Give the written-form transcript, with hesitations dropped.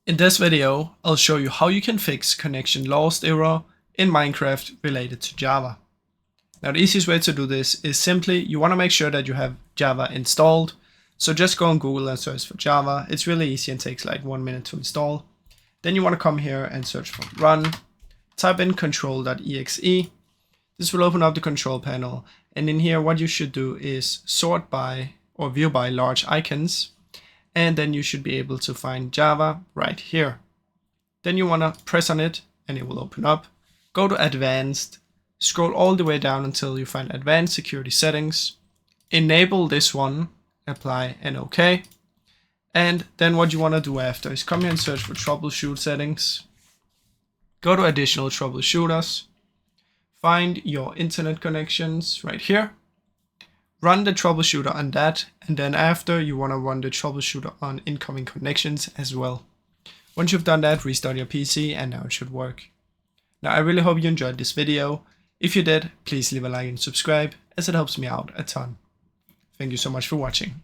In this video, I'll show you how you can fix connection lost error in Minecraft related to Java. Now the easiest way to do this is simply you want to make sure that you have Java installed. So just go on Google and search for Java. It's really easy and takes like 1 minute to install. Then you want to come here and search for run. Type in control.exe. This will open up the control panel. And in here, what you should do is sort by or view by large icons. And then you should be able to find Java right here. Then you want to press on it and it will open up. Go to advanced, scroll all the way down until you find advanced security settings. Enable this one, apply and OK. And then what you want to do after is come here and search for troubleshoot settings. Go to additional troubleshooters. Find your internet connections right here. Run the troubleshooter on that, and then after you want to run the troubleshooter on incoming connections as well. Once you've done that, restart your PC and now it should work. Now I really hope you enjoyed this video. If you did, please leave a like and subscribe as it helps me out a ton. Thank you so much for watching.